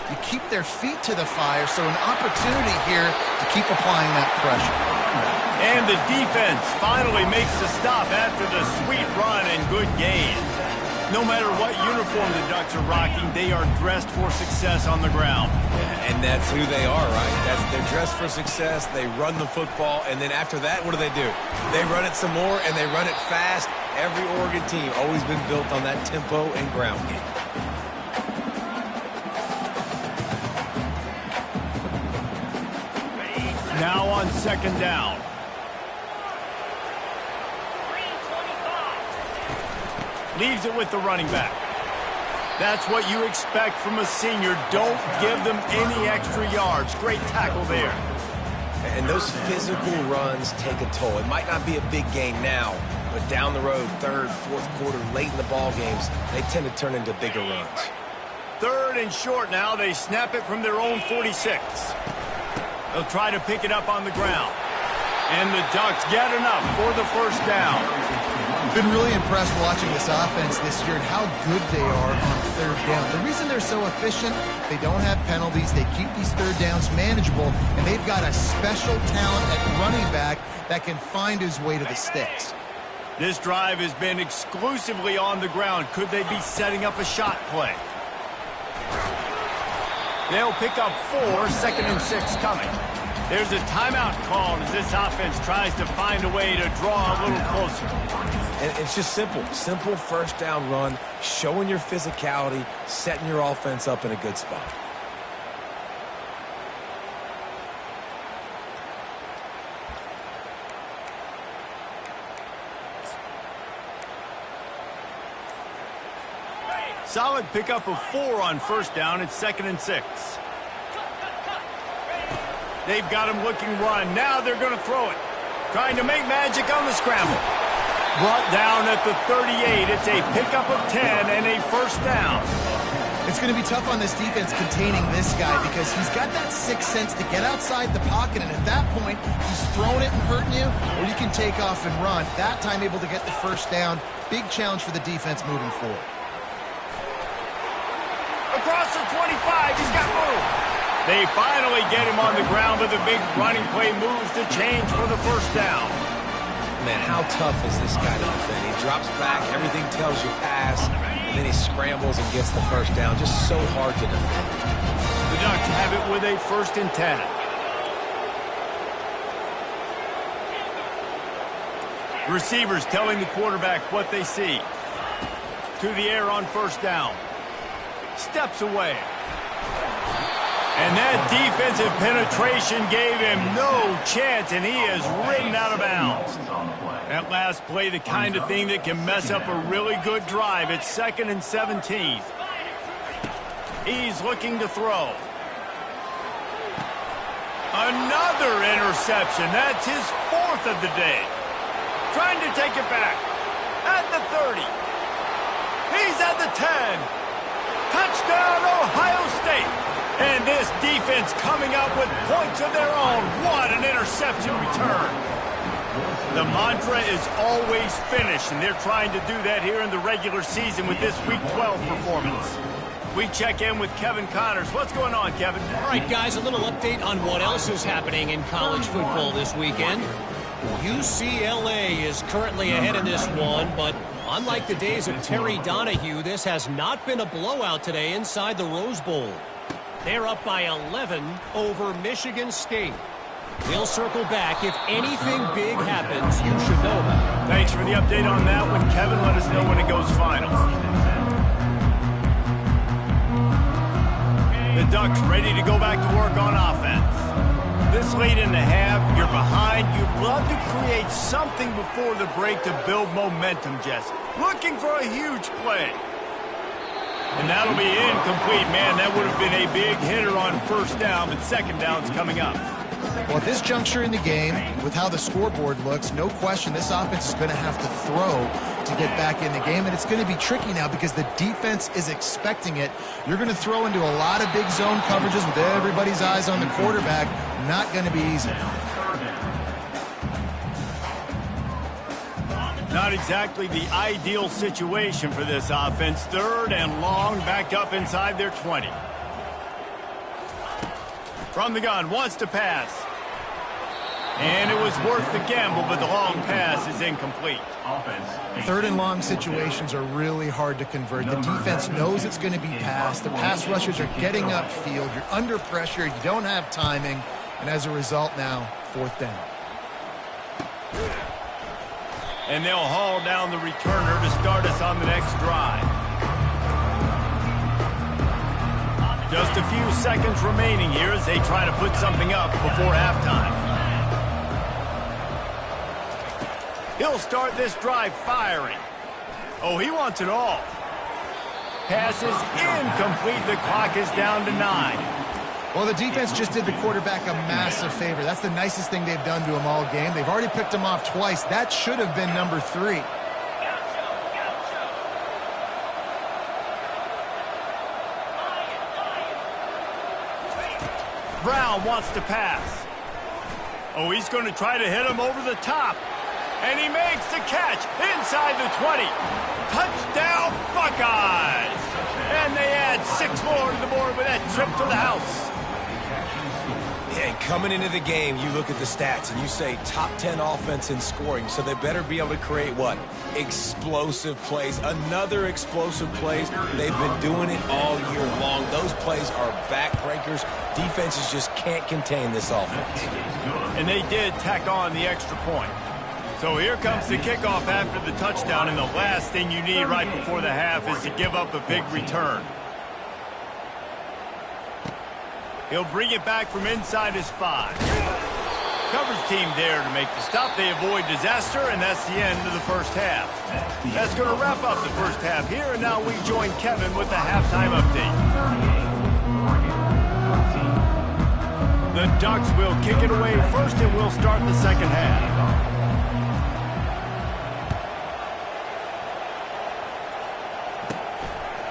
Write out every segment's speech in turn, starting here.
you keep their feet to the fire, so an opportunity here to keep applying that pressure. And the defense finally makes the stop after the sweet run and good gain. No matter what uniform the Ducks are rocking, they are dressed for success on the ground. Yeah, and that's who they are, right? They're dressed for success. They run the football, and then after that, what do? They run it some more, and they run it fast. Every Oregon team always been built on that tempo and ground game. Now on second down. Leaves it with the running back. That's what you expect from a senior. Don't give them any extra yards. Great tackle there. And those physical runs take a toll. It might not be a big gain now, but down the road, third, fourth quarter, late in the ball games, they tend to turn into bigger runs. Third and short now. They snap it from their own 46. They'll try to pick it up on the ground. And the Ducks get enough for the first down. Been really impressed watching this offense this year and how good they are on third down. The reason they're so efficient, they don't have penalties, they keep these third downs manageable, and they've got a special talent at running back that can find his way to the sticks. This drive has been exclusively on the ground. Could they be setting up a shot play? They'll pick up 4, second and 6 coming. There's a timeout called as this offense tries to find a way to draw a little closer. And it's just simple. Simple first down run, showing your physicality, setting your offense up in a good spot. Solid pickup of 4 on first down. It's second and 6. They've got him looking run. Now they're going to throw it. Trying to make magic on the scramble. Brought down at the 38. It's a pickup of 10 and a first down. It's going to be tough on this defense containing this guy because he's got that sixth sense to get outside the pocket, and at that point, he's throwing it and hurting you, or you can take off and run. That time able to get the first down. Big challenge for the defense moving forward. Across the 25, he's got room. They finally get him on the ground, but the big running play moves the change for the first down. Man, how tough is this guy to defend? He drops back, everything tells you pass, and then he scrambles and gets the first down. Just so hard to defend. The Ducks have it with a first and 10. Receivers telling the quarterback what they see. To the air on first down. Steps away. And that defensive penetration gave him no chance, and he is ridden out of bounds. That last play, the kind of thing that can mess up a really good drive. It's second and 17. He's looking to throw. Another interception. That's his 4th of the day. Trying to take it back. At the 30. He's at the 10. Touchdown, Ohio State. And this defense coming up with points of their own. What an interception return. The mantra is always finish, and they're trying to do that here in the regular season with this Week 12 performance. We check in with Kevin Connors. What's going on, Kevin? All right, guys, a little update on what else is happening in college football this weekend. UCLA is currently ahead in this one, but unlike the days of Terry Donahue, this has not been a blowout today inside the Rose Bowl. They're up by 11 over Michigan State. We'll circle back. If anything big happens, you should know about it. Thanks for the update on that one, Kevin. Let us know when it goes final. The Ducks ready to go back to work on offense. This late in the half, you're behind. You'd love to create something before the break to build momentum, Jesse. Looking for a huge play. And that'll be incomplete. Man, that would have been a big hitter on first down, but second down's coming up. Well, at this juncture in the game, with how the scoreboard looks, no question this offense is going to have to throw to get back in the game, and it's going to be tricky now because the defense is expecting it. You're going to throw into a lot of big zone coverages with everybody's eyes on the quarterback. Not going to be easy. Not exactly the ideal situation for this offense. Third and long, back up inside their 20. From the gun, wants to pass. And it was worth the gamble, but the long pass is incomplete. Third and long situations are really hard to convert. The defense knows it's going to be passed. The pass rushers are getting upfield. You're under pressure. You don't have timing. And as a result now, fourth down. And they'll haul down the returner to start us on the next drive. Just a few seconds remaining here as they try to put something up before halftime. He'll start this drive firing. Oh, he wants it all. Pass is incomplete. The clock is down to 9. Well, the defense just did the quarterback a massive favor. That's the nicest thing they've done to him all game. They've already picked him off twice. That should have been number 3. Brown wants to pass. Oh, he's going to try to hit him over the top. And he makes the catch inside the 20. Touchdown, Buckeyes! And they add 6 more to the board with that trip to the house. Yeah, and coming into the game, you look at the stats and you say top 10 offense in scoring, so they better be able to create what? Explosive plays. Another explosive plays. They've been doing it all year long. Those plays are backbreakers. Defenses just can't contain this offense. And they did tack on the extra point. So here comes the kickoff after the touchdown, and the last thing you need right before the half is to give up a big return. He'll bring it back from inside his 5. Coverage team there to make the stop. They avoid disaster, and that's the end of the first half. That's going to wrap up the first half here, and now we join Kevin with the halftime update. The Ducks will kick it away first, and we'll start the second half.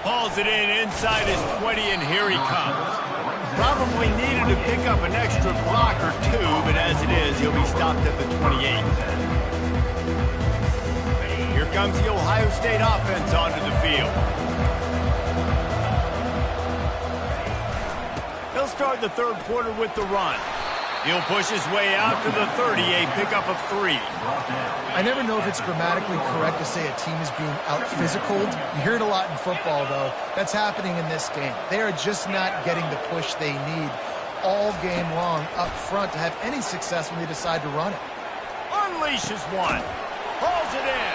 Hauls it in inside his 20, and here he comes. Probably needed to pick up an extra block or 2, but as it is, he'll be stopped at the 28. Here comes the Ohio State offense onto the field. He'll start the third quarter with the run. He'll push his way out to the 30, a pickup of 3. I never know if it's grammatically correct to say a team is being out-physicaled. You hear it a lot in football, though. That's happening in this game. They are just not getting the push they need all game long up front to have any success when they decide to run it. Unleashes one. Hauls it in.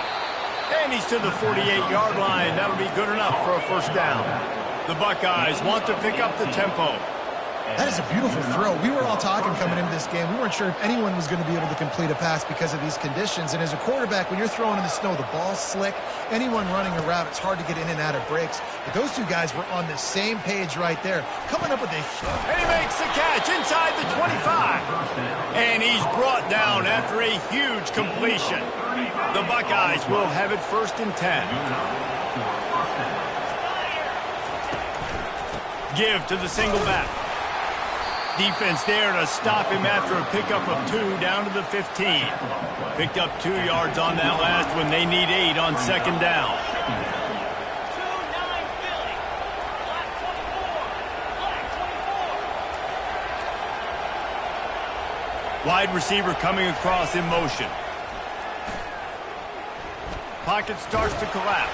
And he's to the 48-yard line. That'll be good enough for a first down. The Buckeyes want to pick up the tempo. That is a beautiful throw. We were all talking coming into this game. We weren't sure if anyone was going to be able to complete a pass because of these conditions. And as a quarterback, when you're throwing in the snow, the ball's slick. Anyone running a route, it's hard to get in and out of breaks. But those two guys were on the same page right there, coming up with a... And he makes the catch inside the 25. And he's brought down after a huge completion. The Buckeyes will have it first and 10. Give to the single back. Defense there to stop him after a pickup of 2 down to the 15. Picked up 2 yards on that last one. They need 8 on second down. Wide receiver coming across in motion. Pocket starts to collapse.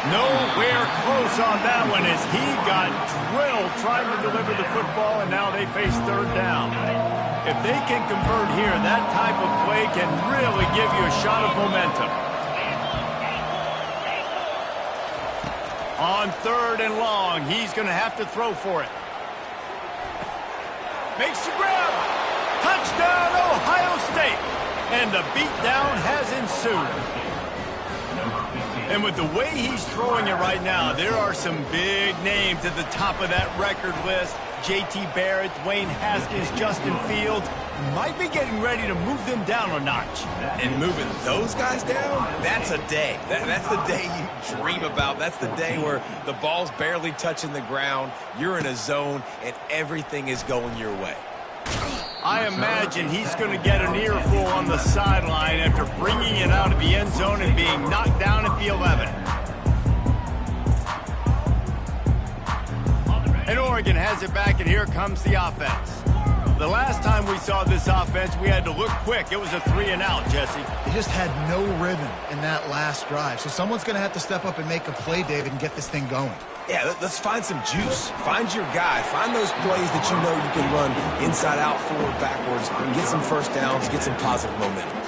Nowhere close on that one as he got drilled trying to deliver the football, and now they face third down. If they can convert here, that type of play can really give you a shot of momentum. On third and long, he's going to have to throw for it. Makes the grab. Touchdown, Ohio State. And the beatdown has ensued. And with the way he's throwing it right now, there are some big names at the top of that record list. J.T. Barrett, Dwayne Haskins, Justin Fields might be getting ready to move them down a notch. And moving those guys down, that's a day. That's the day you dream about. That's the day where the ball's barely touching the ground, you're in a zone, and everything is going your way. I imagine he's going to get an earful on the sideline after bringing it out of the end zone and being knocked down at the 11. And Oregon has it back, and here comes the offense. The last time we saw this offense, we had to look quick. It was a 3-and-out, Jesse. They just had no rhythm in that last drive. So someone's going to have to step up and make a play, David, and get this thing going. Yeah, let's find some juice. Find your guy. Find those plays that you know you can run inside out, forward, backwards. Get some first downs, get some positive momentum.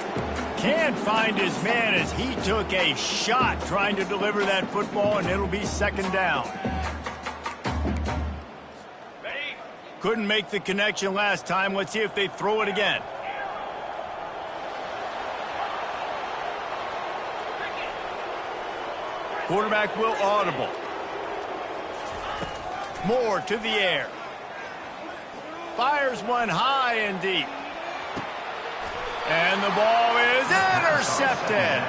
Can't find his man as he took a shot trying to deliver that football, and it'll be 2nd down. Couldn't make the connection last time. Let's see if they throw it again. Quarterback will audible. Moore to the air. Fires one high and deep. And the ball is intercepted.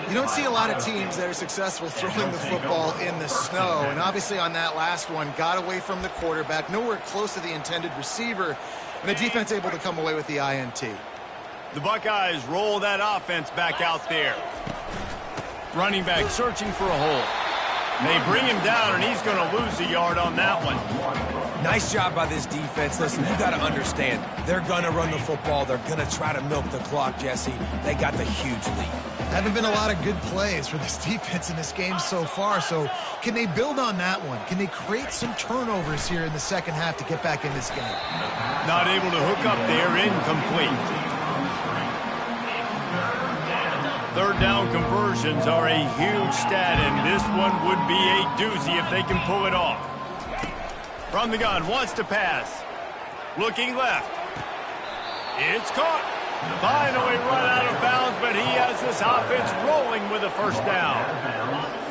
You don't see a lot of teams that are successful throwing the football in the snow. And obviously on that last one, got away from the quarterback, nowhere close to the intended receiver, and the defense able to come away with the INT. The Buckeyes roll that offense back out there. Running back searching for a hole. They bring him down, and he's going to lose a yard on that one. Nice job by this defense. Listen, you got to understand, they're going to run the football. They're going to try to milk the clock, Jesse. They got the huge lead. Haven't been a lot of good plays for this defense in this game so far, so can they build on that one? Can they create some turnovers here in the second half to get back in this game? Not able to hook up there, incomplete. 3rd down conversions are a huge stat, and this one would be a doozy if they can pull it off. From the gun, wants to pass. Looking left. It's caught. Finally run out of bounds, but he has this offense rolling with a 1st down.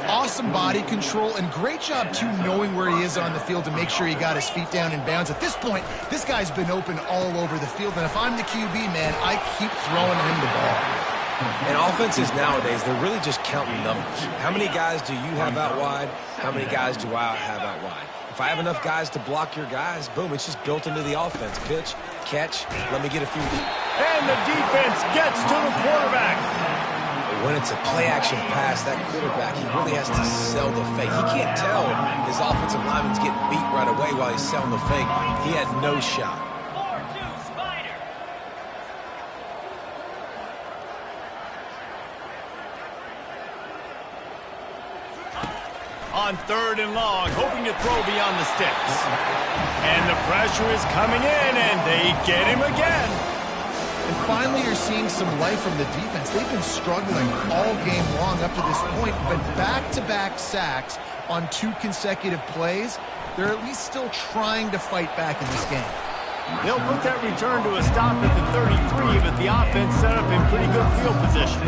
Awesome body control and great job, too, knowing where he is on the field to make sure he got his feet down in bounds. At this point, this guy's been open all over the field, and if I'm the QB, man, I keep throwing him the ball. And offenses nowadays, they're really just counting numbers. How many guys do you have out wide? How many guys do I have out wide? If I have enough guys to block your guys, boom, it's just built into the offense. Pitch, catch, let me get a few. And the defense gets to the quarterback. When it's a play-action pass, that quarterback, he really has to sell the fake. He can't tell his offensive lineman's getting beat right away while he's selling the fake. He had no shot. On 3rd and long, hoping to throw beyond the sticks. And the pressure is coming in, and they get him again. And finally, you're seeing some life from the defense. They've been struggling all game long up to this point, but back-to-back sacks on 2 consecutive plays, they're at least still trying to fight back in this game. They'll put that return to a stop at the 33, but the offense set up in pretty good field position.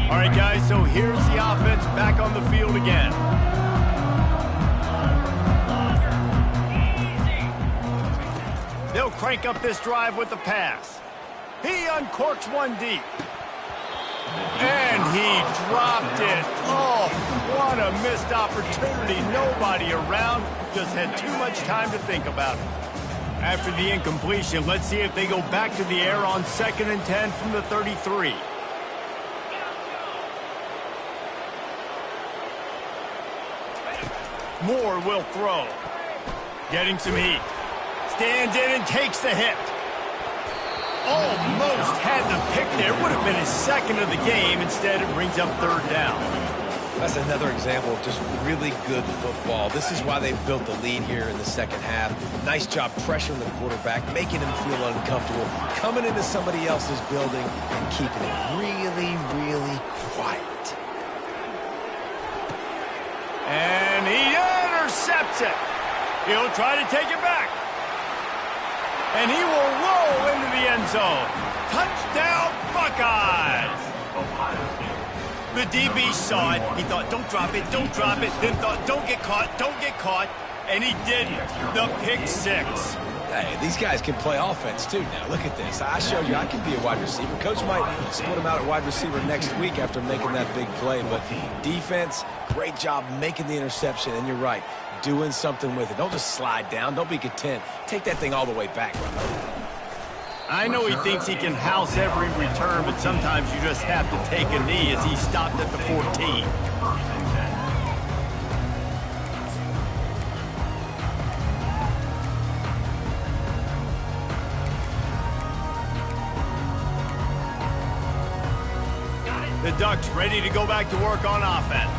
All right, guys, so here's the offense back on the field again. They'll crank up this drive with the pass. He uncorks one deep. And he dropped it. Oh, what a missed opportunity. Nobody around. Just had too much time to think about it. After the incompletion, let's see if they go back to the air on 2nd and 10 from the 33. Moore will throw. Getting some heat. Stands in and takes the hit. Almost had the pick there. Would have been his 2nd of the game. Instead, it brings up 3rd down. That's another example of just really good football. This is why they built the lead here in the second half. Nice job pressuring the quarterback, making him feel uncomfortable, coming into somebody else's building and keeping it really, really quiet. And he intercepts it. He'll try to take it back. And he will roll into the end zone. Touchdown, Buckeyes! The DB saw it. He thought, don't drop it, don't drop it. Then thought, don't get caught, don't get caught. And he didn't. The pick 6. Hey, these guys can play offense, too, now. Look at this. I showed you I can be a wide receiver. Coach might split him out at wide receiver next week after making that big play. But defense, great job making the interception. And you're right, doing something with it. Don't just slide down. Don't be content. Take that thing all the way back. I know he thinks he can house every return, but sometimes you just have to take a knee as he stopped at the 14. The Ducks ready to go back to work on offense.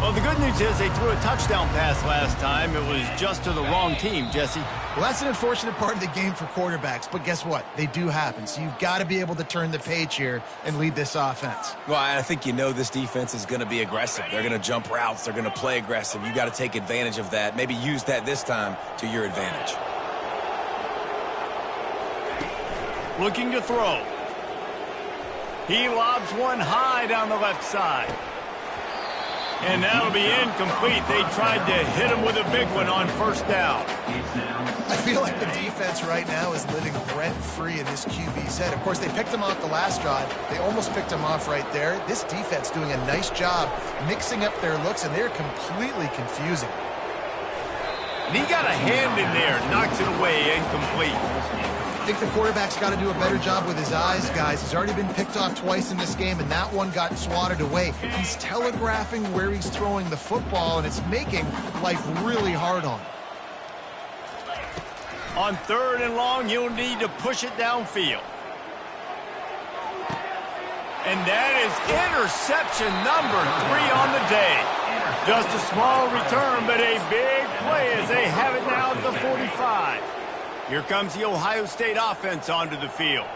Well, the good news is they threw a touchdown pass last time. It was just to the wrong team, Jesse. Well, that's an unfortunate part of the game for quarterbacks, but guess what? They do happen, so you've got to be able to turn the page here and lead this offense. Well, I think you know this defense is going to be aggressive. They're going to jump routes. They're going to play aggressive. You got to take advantage of that. Maybe use that this time to your advantage. Looking to throw. He lobs one high down the left side. And that'll be incomplete. They tried to hit him with a big one on first down. I feel like the defense right now is living rent-free in this QB's head. Of course, they picked him off the last drive. They almost picked him off right there. This defense doing a nice job mixing up their looks, and they're completely confusing. And he got a hand in there, knocks it away, incomplete. I think the quarterback's got to do a better job with his eyes, guys. He's already been picked off twice in this game, and that one got swatted away. He's telegraphing where he's throwing the football, and it's making life really hard on him. On 3rd and long, you'll need to push it downfield. And that is interception number 3 on the day. Just a small return, but a big play as they have it now at the 45. Here comes the Ohio State offense onto the field.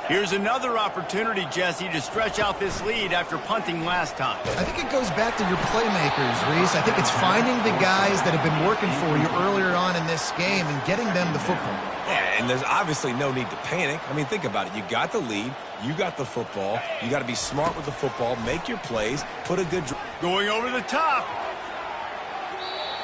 Here's another opportunity, Jesse, to stretch out this lead after punting last time. I think it goes back to your playmakers, Reese. I think it's finding the guys that have been working for you earlier on in this game and getting them the football. Yeah, and there's obviously no need to panic. I mean, think about it. You got the lead. You got the football. You got to be smart with the football. Make your plays. Put a good... Going over the top.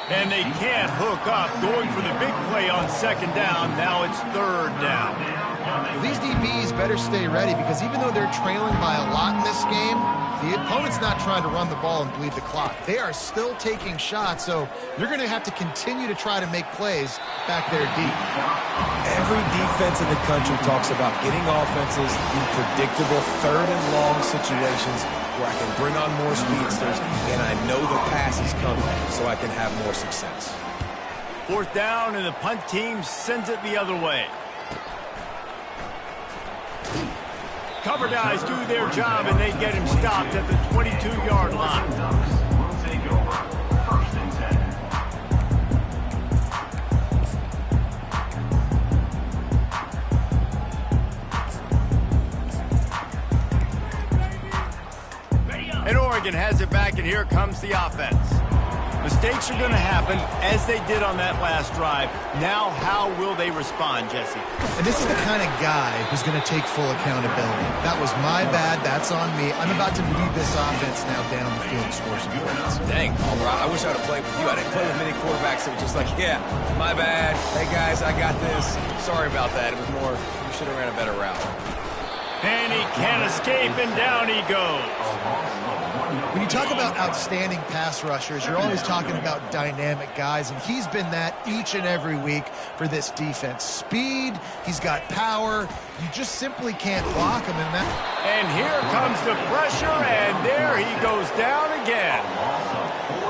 And they can't hook up. Going for the big play on 2nd down. Now it's 3rd down. Well, these DBs better stay ready because even though they're trailing by a lot in this game, the opponent's not trying to run the ball and bleed the clock. They are still taking shots, so you're going to have to continue to try to make plays back there deep. Every defense in the country talks about getting offenses in predictable 3rd and long situations where I can bring on more speedsters and I know the pass is coming so I can have more success. 4th down and the punt team sends it the other way. Cover guys do their job and they get him stopped at the 22-yard line. And Oregon has it back, and here comes the offense. Mistakes are going to happen, as they did on that last drive. Now, how will they respond, Jesse? And this is the kind of guy who's going to take full accountability. That was my bad. That's on me. I'm about to lead this offense now down the field and score some points. Dang, Palmer, I wish I would have played with you. I didn't play with many quarterbacks that were just like, yeah, my bad. Hey, guys, I got this. Sorry about that. It was more, you should have ran a better route. And he can't escape, and down he goes. When you talk about outstanding pass rushers, you're always talking about dynamic guys, and he's been that each and every week for this defense. Speed, he's got power. You just simply can't block him in that. And here comes the pressure, and there he goes down again.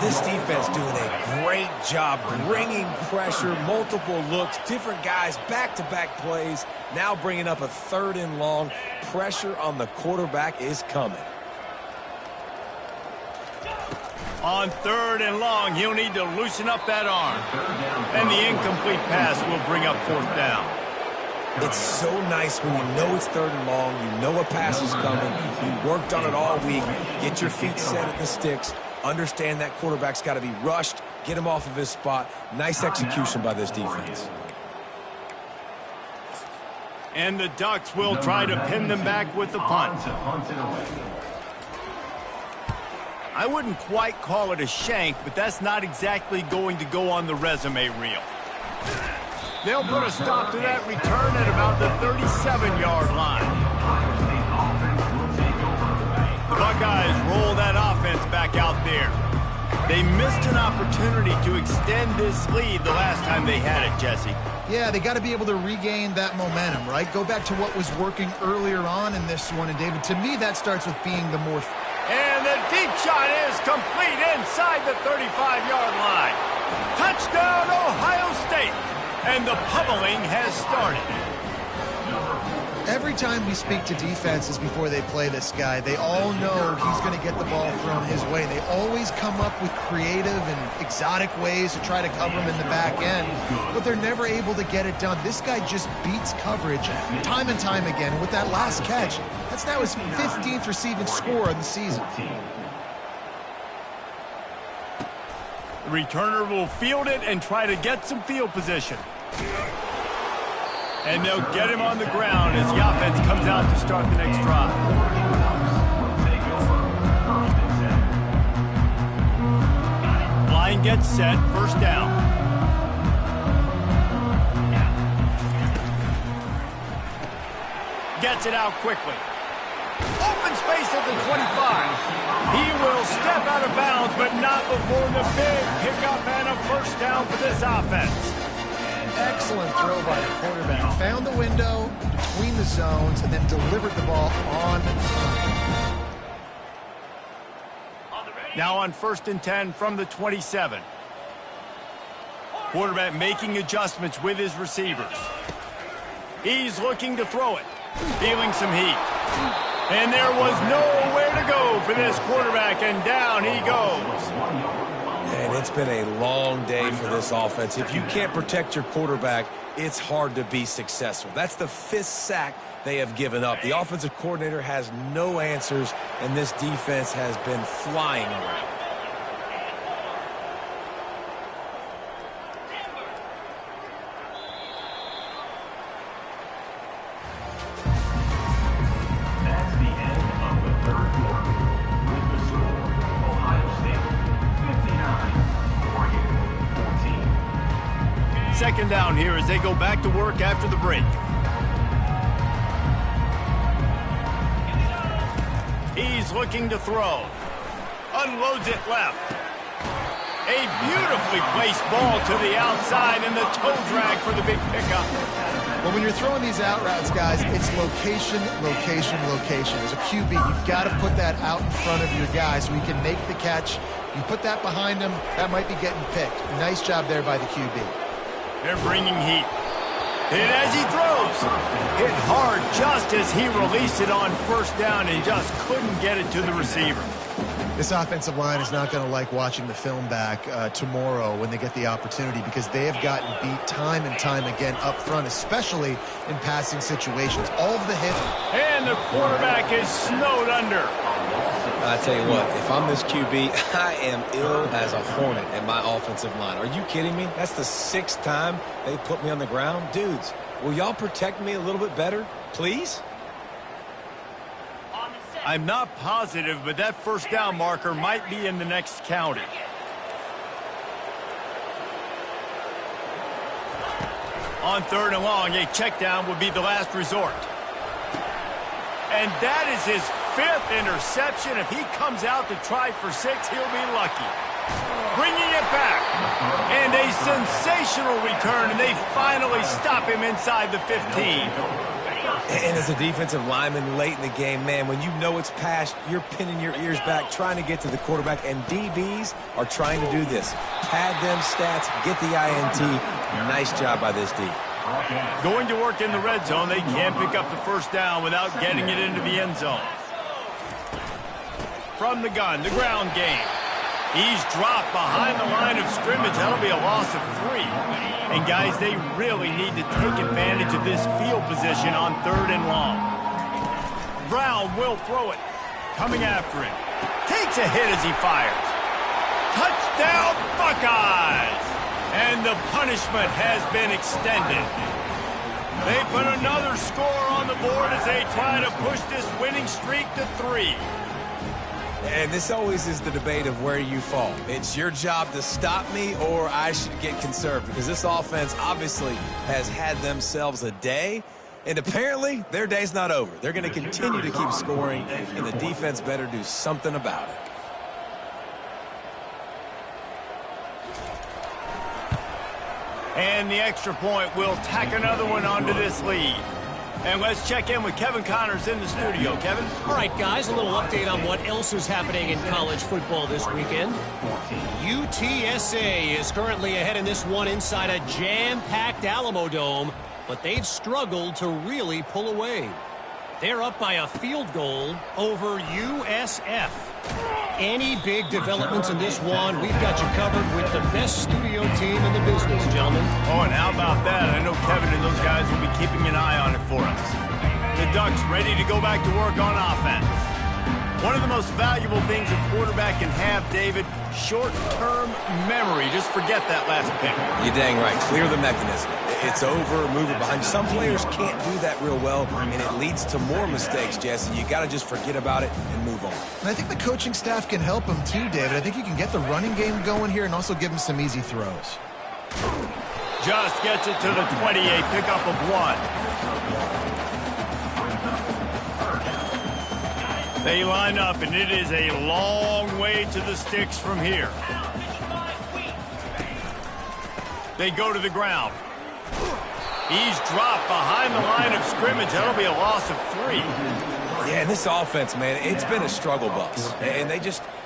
This defense doing a great job bringing pressure, multiple looks, different guys, back-to-back plays. Now bringing up a 3rd and long. Pressure on the quarterback is coming. On 3rd and long, he'll need to loosen up that arm. And the incomplete pass will bring up 4th down. It's so nice when you know it's 3rd and long, you know a pass is coming, you worked on it all week, get your feet set at the sticks, understand that quarterback's got to be rushed, get him off of his spot. Nice execution by this defense. And the Ducks will try to pin them back with the punt. I wouldn't quite call it a shank, but that's not exactly going to go on the resume reel. They'll put a stop to that return at about the 37-yard line. The Buckeyes roll that offense back out there. They missed an opportunity to extend this lead the last time they had it, Jesse. Yeah, they got to be able to regain that momentum, right? Go back to what was working earlier on in this one. And, David, to me, that starts with being the more... And the deep shot is complete inside the 35-yard line. Touchdown, Ohio State. And the pummeling has started. Every time we speak to defenses before they play this guy, they all know he's going to get the ball thrown his way. They always come up with creative and exotic ways to try to cover him in the back end, but they're never able to get it done. This guy just beats coverage time and time again. With that last catch, that's now his 15th receiving score of the season. The returner will field it and try to get some field position. And they'll get him on the ground as the offense comes out to start the next drive. Line gets set, first down. Gets it out quickly. Open space at the 25. He will step out of bounds, but not before the big pickup and a first down for this offense. Excellent throw by the quarterback. Found the window between the zones and then delivered the ball on time. Now on 1st and 10 from the 27. Quarterback making adjustments with his receivers. He's looking to throw it. Feeling some heat. And there was nowhere to go for this quarterback, and down he goes. And it's been a long day for this offense. If you can't protect your quarterback, it's hard to be successful. That's the 5th sack they have given up. The offensive coordinator has no answers, and this defense has been flying around. That's the end of the 3rd quarter. With the score, Ohio State 59, Oregon 14. Second down here as they go back to work after the break. He's looking to throw. Unloads it left. A beautifully placed ball to the outside and the toe drag for the big pickup. Well, when you're throwing these out routes, guys, it's location, location, location. As a QB, you've got to put that out in front of your guy so he can make the catch. You put that behind him, that might be getting picked. Nice job there by the QB. They're bringing heat. Hit as he throws. Hit hard just as he released it on first down and just couldn't get it to the receiver. This offensive line is not going to like watching the film back tomorrow when they get the opportunity, because they have gotten beat time and time again up front, especially in passing situations. All of the hits. And the quarterback is snowed under. I tell you what, if I'm this QB, I am ill as a hornet at my offensive line. Are you kidding me? That's the 6th time they put me on the ground. Dudes, will y'all protect me a little bit better, please? I'm not positive, but that first down marker might be in the next county. On 3rd and long, a check down would be the last resort. And that is his 5th interception. If he comes out to try for 6, he'll be lucky. Bringing it back. And a sensational return, and they finally stop him inside the 15. And as a defensive lineman late in the game, man, when you know it's past, you're pinning your ears back, trying to get to the quarterback, and DBs are trying to do this. Pad them stats, get the INT. Nice job by this D. Going to work in the red zone, they can't pick up the first down without getting it into the end zone. From the gun, the ground game. He's dropped behind the line of scrimmage. That'll be a loss of 3. And, guys, they really need to take advantage of this field position on 3rd and long. Brown will throw it. Coming after him. Takes a hit as he fires. Touchdown, Buckeyes! And the punishment has been extended. They put another score on the board as they try to push this winning streak to 3. And this always is the debate of where you fall. It's your job to stop me, or I should get conserved, because this offense obviously has had themselves a day, and apparently their day's not over. They're going to continue to keep scoring, and the defense better do something about it. And the extra point will tack another one onto this lead. And let's check in with Kevin Connors in the studio. Kevin? All right, guys, a little update on what else is happening in college football this weekend. UTSA is currently ahead in this one inside a jam-packed Alamo Dome, but they've struggled to really pull away. They're up by a field goal over USF. Any big developments in this one, we've got you covered with the best studio team in the business, gentlemen. Oh, and how about that? I know Kevin and those guys will be keeping an eye on it for us. The Ducks ready to go back to work on offense. One of the most valuable things a quarterback can have, David, short-term memory. Just forget that last pick. You're dang right. Clear the mechanism. It's over, move it behind. Some players can't do that real well, and it leads to more mistakes, Jesse. You got to just forget about it and move on. And I think the coaching staff can help him too, David. I think you can get the running game going here and also give him some easy throws. Just gets it to the 28, pickup of 1. They line up, and it is a long way to the sticks from here. They go to the ground. He's dropped behind the line of scrimmage. That'll be a loss of 3. Yeah, and this offense, man, it's been a struggle bus. And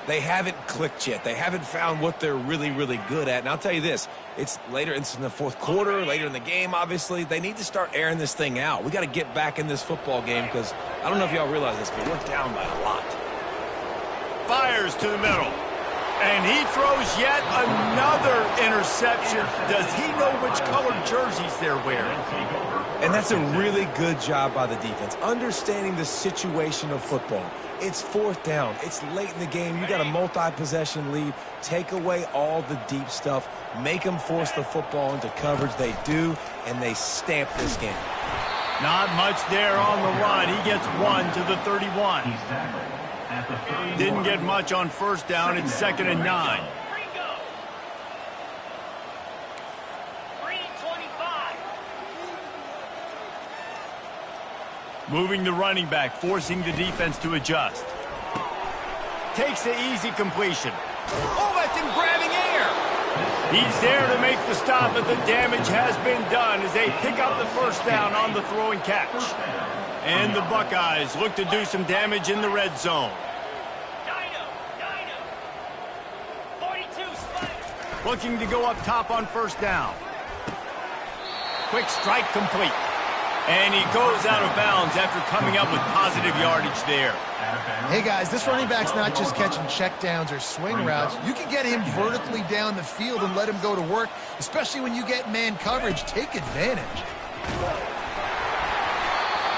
they haven't clicked yet. They haven't found what they're really, really good at. And I'll tell you this, it's in the fourth quarter, later in the game, obviously. They need to start airing this thing out. We got to get back in this football game because I don't know if y'all realize this, but we're down by a lot. Fires to the middle. And he throws yet another interception. Does he know which colored jerseys they're wearing? And that's a really good job by the defense, understanding the situation of football. It's fourth down. It's late in the game. You got a multi-possession lead. Take away all the deep stuff. Make them force the football into coverage. They do, and they stamp this game. Not much there on the run. He gets 1 to the 31. Didn't get much on first down. It's 2nd and 9. Moving the running back, forcing the defense to adjust. Takes the easy completion. Oh, that's him grabbing air. He's there to make the stop, but the damage has been done as they pick up the first down on the throw and catch. And the Buckeyes look to do some damage in the red zone. Looking to go up top on first down. Quick strike complete. And he goes out of bounds after coming up with positive yardage there. Hey, guys, this running back's not just catching checkdowns or swing routes. You can get him vertically down the field and let him go to work, especially when you get man coverage. Take advantage.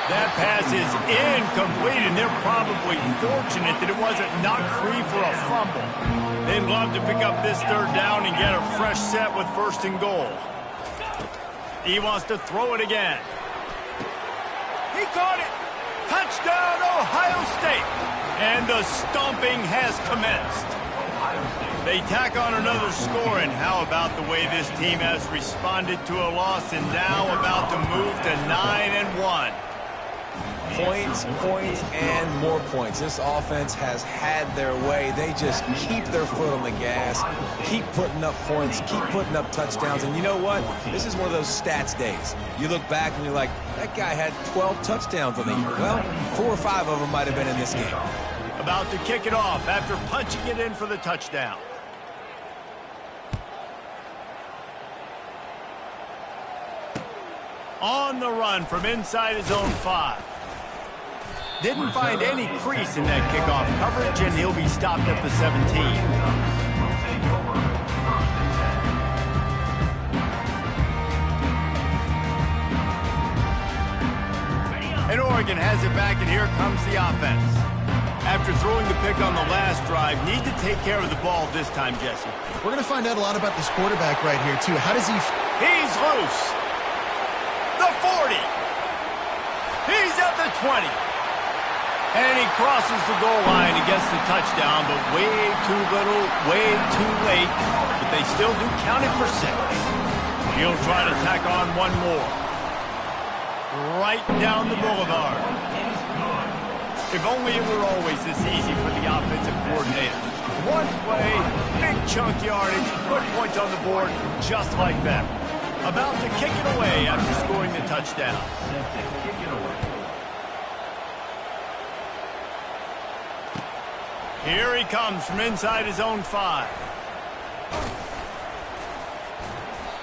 That pass is incomplete, and they're probably fortunate that it wasn't knocked free for a fumble. They'd love to pick up this third down and get a fresh set with 1st and goal. He wants to throw it again. He caught it. Touchdown, Ohio State. And the stomping has commenced. They tack on another score, and how about the way this team has responded to a loss and now about to move to 9-1. Points, and more points. This offense has had their way. They just keep their foot on the gas, keep putting up points, keep putting up touchdowns. And you know what? This is one of those stats days. You look back and you're like, that guy had 12 touchdowns on the year. Well, 4 or 5 of them might have been in this game. About to kick it off after punching it in for the touchdown. On the run from inside his own 5. Didn't find any crease in that kickoff coverage, and he'll be stopped at the 17. And Oregon has it back, and here comes the offense. After throwing the pick on the last drive, need to take care of the ball this time, Jesse. We're going to find out a lot about this quarterback right here, too. How does he... He's loose. The 40. He's at the 20. And he crosses the goal line and gets the touchdown, but way too little, way too late. But they still do count it for 6. He'll try to tack on one more. Right down the boulevard. If only it were always this easy for the offensive coordinator. One play, big chunk yardage, put points on the board just like that. About to kick it away after scoring the touchdown. Here he comes from inside his own 5.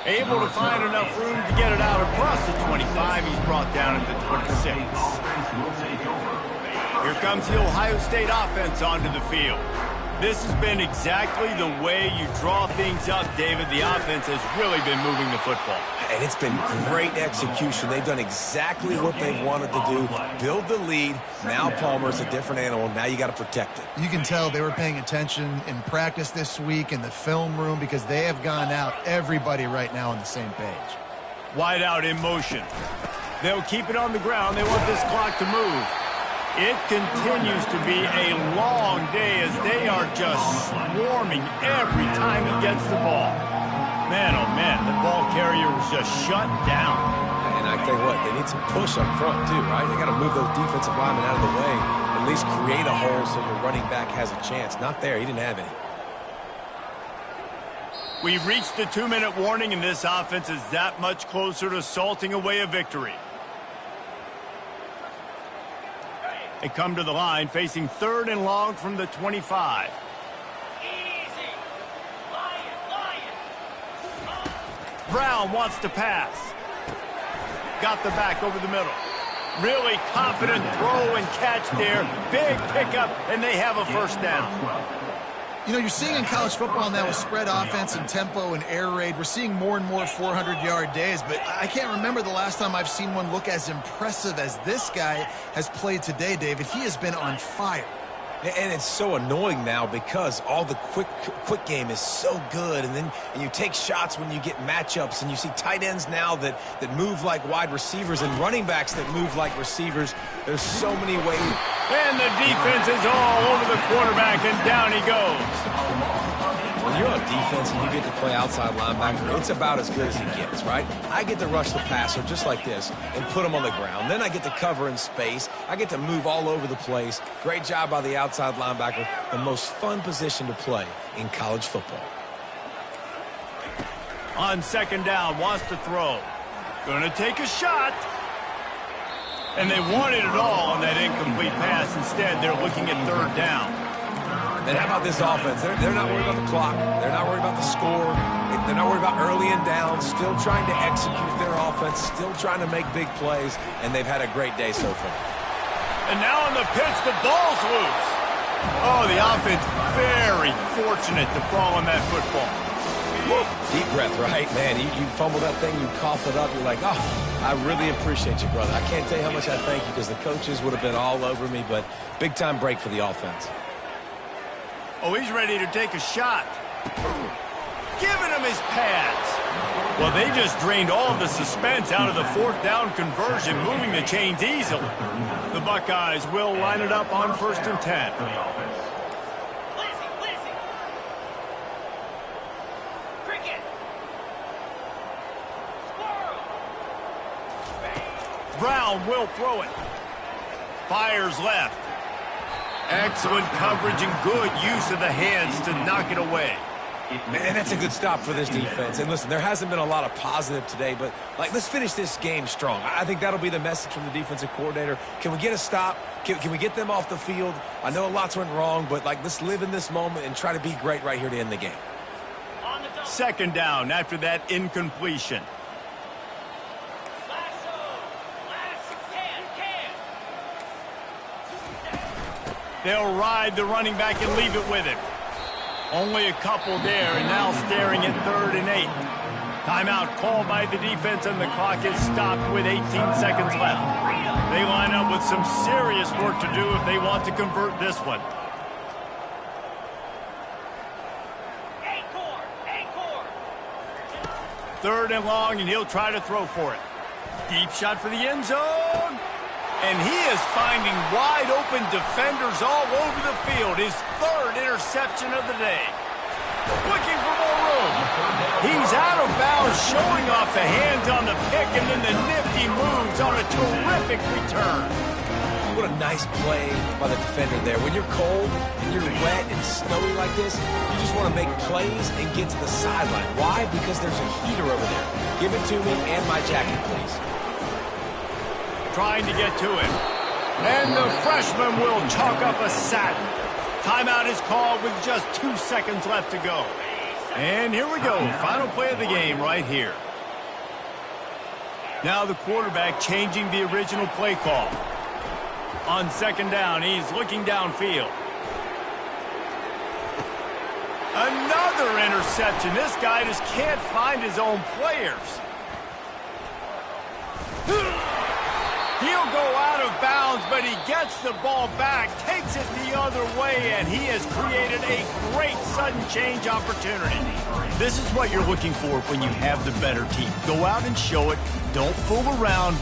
Able to find enough room to get it out across the 25. He's brought down at the 26. Here comes the Ohio State offense onto the field. This has been exactly the way you draw things up, David. The offense has really been moving the football. And it's been great execution. They've done exactly what they've wanted to do. Build the lead. Now Palmer's a different animal. Now you got to protect it. You can tell they were paying attention in practice this week in the film room because they have gone out everybody right now on the same page. Wide out in motion. They'll keep it on the ground. They want this clock to move. It continues to be a long day as they are just swarming every time he gets the ball. Man, oh man, the ball carrier was just shut down. And I tell you what, they need some push up front too, right? They got to move those defensive linemen out of the way, at least create a hole so your running back has a chance. Not there, he didn't have any. We've reached the 2-minute warning, and this offense is that much closer to salting away a victory. They come to the line facing 3rd and long from the 25. Easy. Lion. Brown wants to pass. Got the back over the middle. Really confident throw and catch there. Big pickup, and they have a first down. You know, you're seeing in college football now with spread offense and tempo and air raid, we're seeing more and more 400-yard days, but I can't remember the last time I've seen one look as impressive as this guy has played today, David. He has been on fire. And it's so annoying now because all the quick game is so good, and you take shots when you get matchups, and you see tight ends now that move like wide receivers and running backs that move like receivers. There's so many ways. And the defense is all over the quarterback, and down he goes. When you're on defense and you get to play outside linebacker, it's about as good as he gets, right? I get to rush the passer just like this and put him on the ground. Then I get to cover in space. I get to move all over the place. Great job by the outside linebacker. The most fun position to play in college football. On 2nd down, wants to throw. Gonna take a shot. And they wanted it all on that incomplete pass. Instead, they're looking at 3rd down. And how about this offense? They're not worried about the clock. They're not worried about the score. They're not worried about early and down. Still trying to execute their offense. Still trying to make big plays. And they've had a great day so far. And now on the pitch, the ball's loose. Oh, the offense very fortunate to fall on that football. Deep breath, right? Man, you fumble that thing, you cough it up, you're like, oh, I really appreciate you, brother. I can't tell you how much I thank you because the coaches would have been all over me, but big-time break for the offense. Oh, he's ready to take a shot. Giving him his pads. Well, they just drained all of the suspense out of the 4th down conversion, moving the chains easily. The Buckeyes will line it up on 1st and 10. Brown will throw it. Fires left. Excellent coverage and good use of the hands to knock it away. Man, that's a good stop for this defense. And listen, there hasn't been a lot of positive today, but let's finish this game strong. I think that'll be the message from the defensive coordinator. Can we get a stop? Can we get them off the field? I know lots went wrong, but let's live in this moment and try to be great right here to end the game. 2nd down after that incompletion. They'll ride the running back and leave it with him. Only a couple there, and now staring at 3rd and 8. Timeout called by the defense, and the clock is stopped with 18 seconds left. They line up with some serious work to do if they want to convert this one. Acorn. 3rd and long, and he'll try to throw for it. Deep shot for the end zone. And he is finding wide-open defenders all over the field. His 3rd interception of the day. Looking for more room. He's out of bounds, showing off the hands on the pick, and then the nifty moves on a terrific return. What a nice play by the defender there. When you're cold and you're wet and snowy like this, you just want to make plays and get to the sideline. Why? Because there's a heater over there. Give it to me and my jacket, please. Trying to get to him. And the freshman will chalk up a sack. Timeout is called with just 2 seconds left to go. And here we go. Final play of the game right here. Now the quarterback changing the original play call. On second down, he's looking downfield. Another interception. This guy just can't find his own players. He'll go out of bounds, but he gets the ball back, takes it the other way, and he has created a great sudden change opportunity. This is what you're looking for when you have the better team. Go out and show it. Don't fool around.